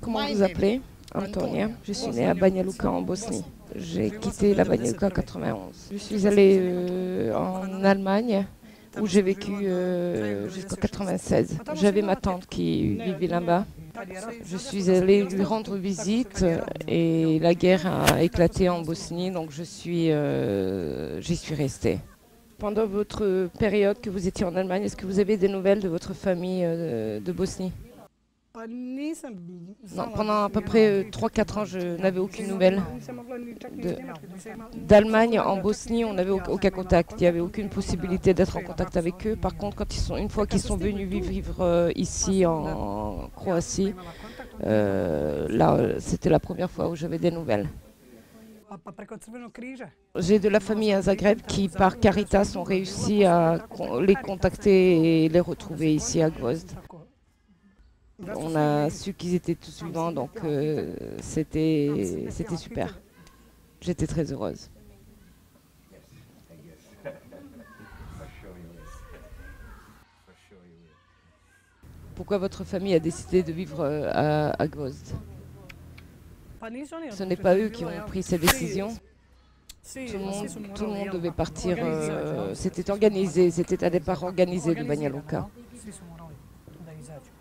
Comment vous appelez? Antonia. Je suis née à Banja Luka en Bosnie. J'ai quitté la Banja Luka en 91. Je suis allée en Allemagne où j'ai vécu jusqu'en 96. J'avais ma tante qui vivait là-bas. Je suis allée lui rendre visite et la guerre a éclaté en Bosnie, donc j'y suis restée. Pendant votre période que vous étiez en Allemagne, est-ce que vous avez des nouvelles de votre famille de Bosnie? Non, pendant à peu près 3-4 ans, je n'avais aucune nouvelle. D'Allemagne en Bosnie, on n'avait aucun contact. Il n'y avait aucune possibilité d'être en contact avec eux. Par contre, une fois qu'ils sont venus vivre ici en Croatie, là, c'était la première fois où j'avais des nouvelles. J'ai de la famille à Zagreb qui, par Caritas, ont réussi à les contacter et les retrouver ici à Gvozd. On a su qu'ils étaient tous vivants, donc c'était super. J'étais très heureuse. Pourquoi votre famille a décidé de vivre à Gvozd? Ce n'est pas eux qui ont pris cette décision. Tout le monde devait partir. C'était organisé, c'était un départ organisé de Banja Luka.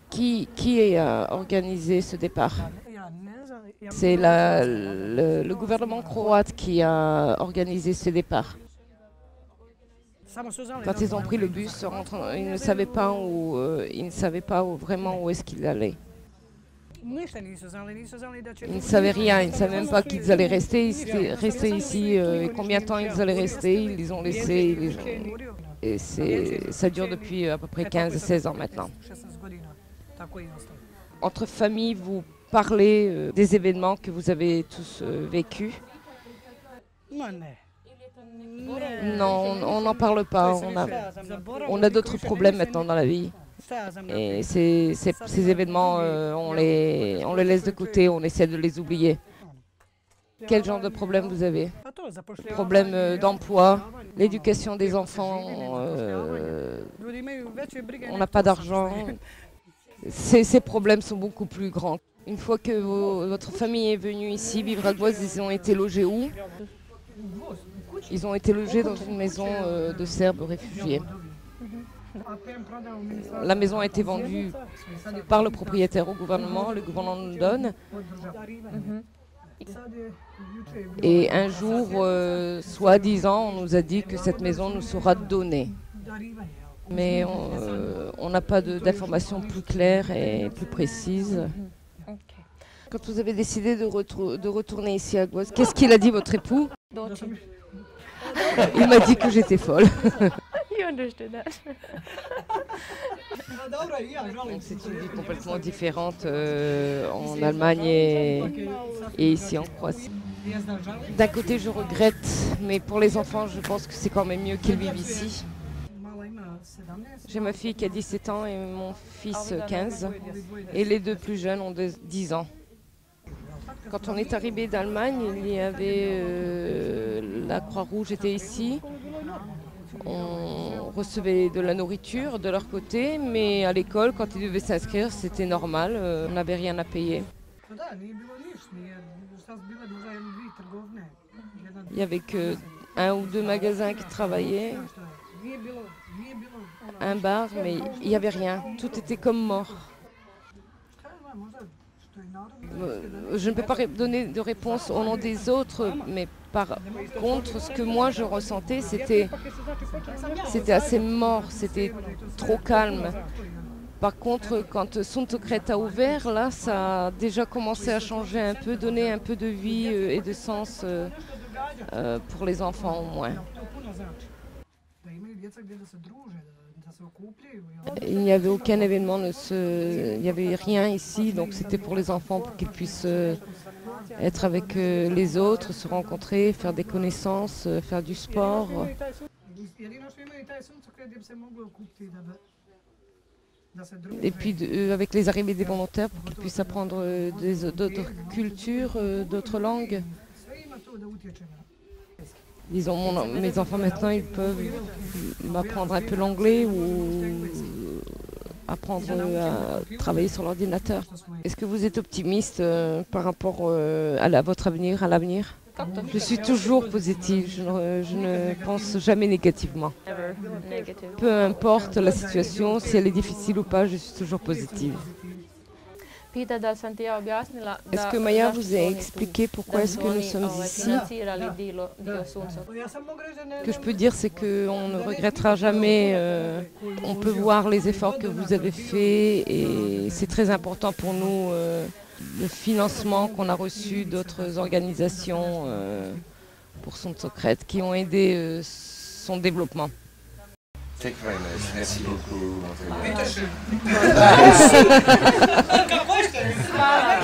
Qui a organisé ce départ? C'est le gouvernement croate qui a organisé ce départ. Quand ils ont pris le bus, ils ne savaient pas vraiment où est-ce qu'ils allaient. Ils ne savaient rien, ils ne savaient même pas qu'ils allaient rester ici et combien de temps ils allaient rester. Ils les ont laissés. Et ça dure depuis à peu près 15-16 ans maintenant. Entre familles, vous parlez des événements que vous avez tous vécus? Non, on n'en parle pas. On a d'autres problèmes maintenant dans la vie. Et ces événements, on les laisse de côté, on essaie de les oublier. Quel genre de problème vous avez? Problème d'emploi, l'éducation des enfants, on n'a pas d'argent. Ces problèmes sont beaucoup plus grands. Une fois que votre famille est venue ici vivre à Gvozd, ils ont été logés où? Ils ont été logés dans une maison de Serbes réfugiés. La maison a été vendue par le propriétaire au gouvernement, le gouvernement nous donne. Et un jour, soi-disant, on nous a dit que cette maison nous sera donnée. Mais on n'a pas d'informations plus claires et plus précises. Quand vous avez décidé de retourner ici à Gvozd, qu'est-ce qu'il a dit votre époux? Il m'a dit que j'étais folle. C'est une vie complètement différente en Allemagne et ici en Croatie. D'un côté, je regrette, mais pour les enfants, je pense que c'est quand même mieux qu'ils vivent ici. J'ai ma fille qui a 17 ans et mon fils 15. Et les deux plus jeunes ont 10 ans. Quand on est arrivé d'Allemagne, il y avait la Croix-Rouge était ici. On recevait de la nourriture de leur côté, mais à l'école, quand ils devaient s'inscrire, c'était normal, on n'avait rien à payer. Il n'y avait que 1 ou 2 magasins qui travaillaient, un bar, mais il n'y avait rien. Tout était comme mort. Je ne peux pas donner de réponse au nom des autres, mais par contre, ce que moi je ressentais, c'était assez mort, c'était trop calme. Par contre, quand Suntokret a ouvert, là, ça a déjà commencé à changer un peu, donner un peu de vie et de sens pour les enfants au moins. Il n'y avait aucun événement, il n'y avait rien ici, donc c'était pour les enfants, pour qu'ils puissent être avec les autres, se rencontrer, faire des connaissances, faire du sport. Et puis avec les arrivées des volontaires, pour qu'ils puissent apprendre d'autres cultures, d'autres langues. Disons, mes enfants maintenant, ils peuvent m'apprendre un peu l'anglais ou apprendre à travailler sur l'ordinateur. Est-ce que vous êtes optimiste par rapport à votre avenir, à l'avenir? Je suis toujours positive, je ne pense jamais négativement. Peu importe la situation, si elle est difficile ou pas, je suis toujours positive. Est-ce que Maya vous a expliqué pourquoi est-ce que nous sommes ici? Ce que je peux dire, c'est qu'on ne regrettera jamais. On peut voir les efforts que vous avez faits et c'est très important pour nous le financement qu'on a reçu d'autres organisations pour son secret qui ont aidé son développement. Thank you very much. Merci beaucoup. Voilà.